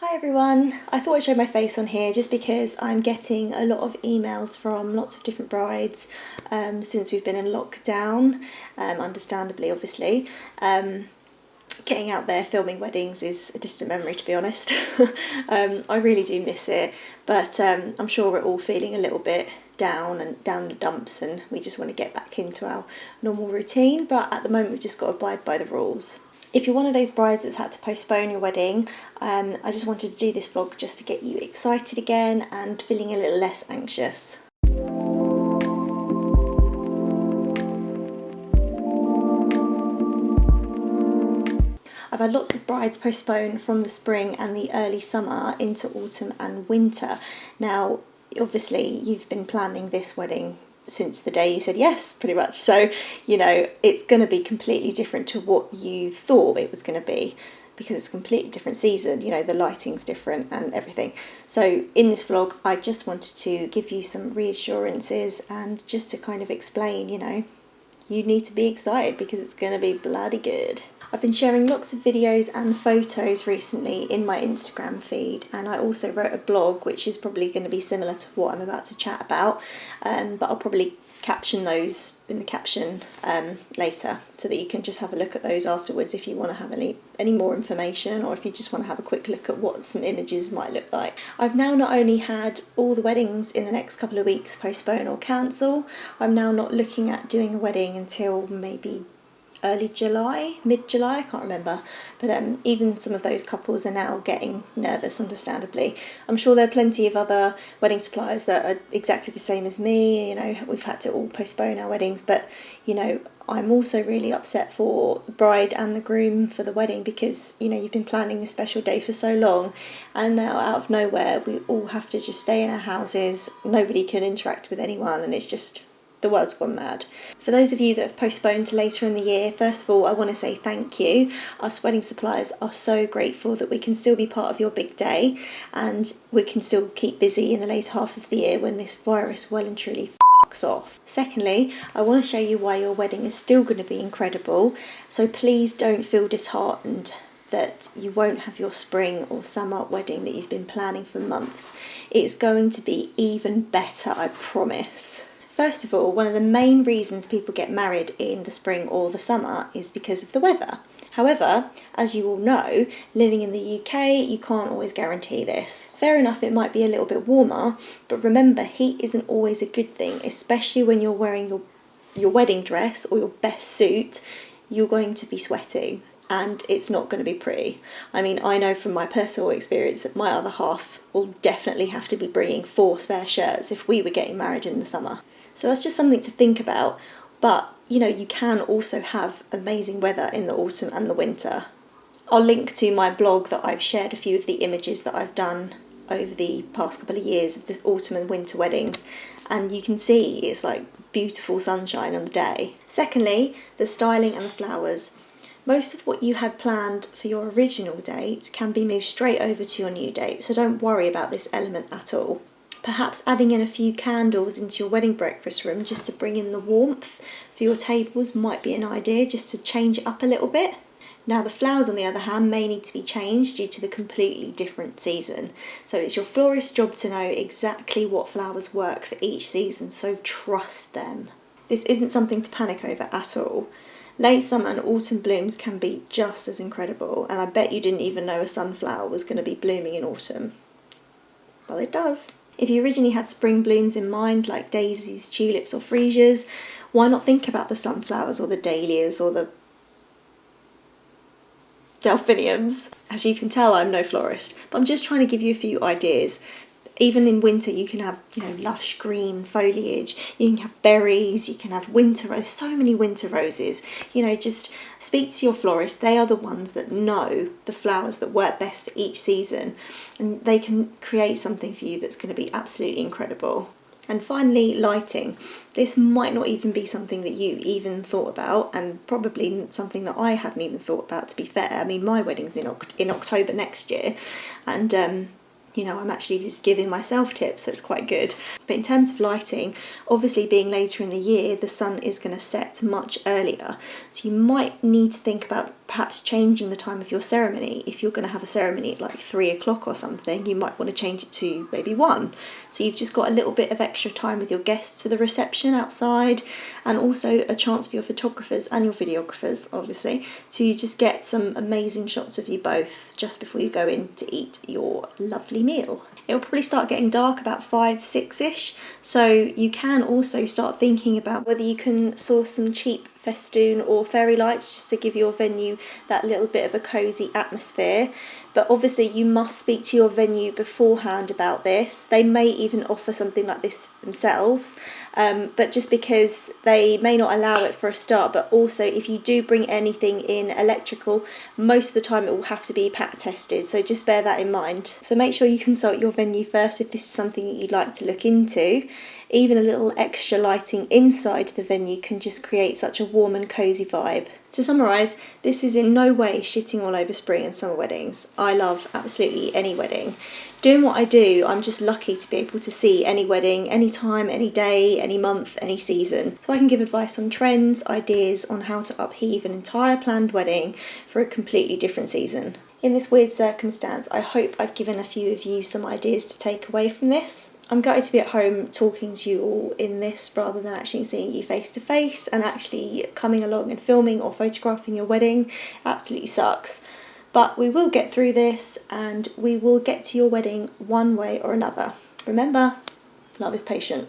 Hi everyone, I thought I'd show my face on here just because I'm getting a lot of emails from lots of different brides since we've been in lockdown, understandably obviously. Getting out there filming weddings is a distant memory, to be honest. I really do miss it, but I'm sure we're all feeling a little bit down the dumps, and we just want to get back into our normal routine, but at the moment we've just got to abide by the rules. If you're one of those brides that's had to postpone your wedding, I just wanted to do this vlog just to get you excited again and feeling a little less anxious. I've had lots of brides postpone from the spring and the early summer into autumn and winter. Now, obviously, you've been planning this wedding since the day you said yes, pretty much. So, you know, it's going to be completely different to what you thought it was going to be because it's a completely different season. You know, the lighting's different and everything. So in this vlog, I just wanted to give you some reassurances and just to kind of explain, you know, you need to be excited because it's going to be bloody good. I've been sharing lots of videos and photos recently in my Instagram feed, and I also wrote a blog which is probably going to be similar to what I'm about to chat about, but I'll probably caption those in the caption later so that you can just have a look at those afterwards if you want to have any more information, or if you just want to have a quick look at what some images might look like. I've now not only had all the weddings in the next couple of weeks postpone or cancel, I'm now not looking at doing a wedding until maybe early July, mid-July, I can't remember, but even some of those couples are now getting nervous, understandably. I'm sure there are plenty of other wedding suppliers that are exactly the same as me. You know, we've had to all postpone our weddings, but you know, I'm also really upset for the bride and the groom for the wedding because, you know, you've been planning this special day for so long, and now out of nowhere we all have to just stay in our houses. Nobody can interact with anyone, and it's just, the world's gone mad. For those of you that have postponed to later in the year, first of all, I want to say thank you. Us wedding suppliers are so grateful that we can still be part of your big day and we can still keep busy in the later half of the year when this virus well and truly fucks off. Secondly, I want to show you why your wedding is still going to be incredible, so please don't feel disheartened that you won't have your spring or summer wedding that you've been planning for months. It's going to be even better, I promise. First of all, one of the main reasons people get married in the spring or the summer is because of the weather. However, as you all know, living in the UK, you can't always guarantee this. Fair enough, it might be a little bit warmer, but remember, heat isn't always a good thing, especially when you're wearing your wedding dress or your best suit. You're going to be sweating, and it's not going to be pretty. I mean, I know from my personal experience that my other half will definitely have to be bringing 4 spare shirts if we were getting married in the summer. So that's just something to think about, but you know, you can also have amazing weather in the autumn and the winter. I'll link to my blog that I've shared a few of the images that I've done over the past couple of years of this autumn and winter weddings, and you can see it's like beautiful sunshine on the day. Secondly, the styling and the flowers. Most of what you had planned for your original date can be moved straight over to your new date, so don't worry about this element at all. Perhaps adding in a few candles into your wedding breakfast room just to bring in the warmth for your tables might be an idea, just to change it up a little bit. Now the flowers, on the other hand, may need to be changed due to the completely different season. So it's your florist's job to know exactly what flowers work for each season, so trust them. This isn't something to panic over at all. Late summer and autumn blooms can be just as incredible, and I bet you didn't even know a sunflower was going to be blooming in autumn. Well, it does. If you originally had spring blooms in mind, like daisies, tulips or freesias, why not think about the sunflowers or the dahlias or the delphiniums? As you can tell, I'm no florist, but I'm just trying to give you a few ideas. Even in winter, you can have, you know, lush green foliage, you can have berries, you can have winter roses, so many winter roses. You know, just speak to your florist. They are the ones that know the flowers that work best for each season, and they can create something for you that's going to be absolutely incredible. And finally, lighting. This might not even be something that you even thought about, and probably something that I hadn't even thought about, to be fair. I mean, my wedding's in October next year, and you know, I'm actually just giving myself tips, so it's quite good. But in terms of lighting, obviously being later in the year, the sun is going to set much earlier. So you might need to think about perhaps changing the time of your ceremony. If you're going to have a ceremony at like 3 o'clock or something, you might want to change it to maybe 1. So you've just got a little bit of extra time with your guests for the reception outside, and also a chance for your photographers and your videographers, obviously, to just get some amazing shots of you both just before you go in to eat your lovely meal. It'll probably start getting dark about 5, 6-ish, so you can also start thinking about whether you can source some cheap festoon or fairy lights just to give your venue that little bit of a cosy atmosphere. But obviously you must speak to your venue beforehand about this. They may even offer something like this themselves, but just because they may not allow it for a start, but also if you do bring anything in electrical, most of the time it will have to be pack tested, so just bear that in mind. So make sure you consult your venue first if this is something that you'd like to look into. Even a little extra lighting inside the venue can just create such a warm and cosy vibe. To summarise, this is in no way shitting all over spring and summer weddings. I love absolutely any wedding. Doing what I do, I'm just lucky to be able to see any wedding, any time, any day, any month, any season. So I can give advice on trends, ideas on how to upheave an entire planned wedding for a completely different season. In this weird circumstance, I hope I've given a few of you some ideas to take away from this. I'm gutted to be at home talking to you all in this rather than actually seeing you face to face, and actually coming along and filming or photographing your wedding absolutely sucks. But we will get through this and we will get to your wedding one way or another. Remember, love is patient.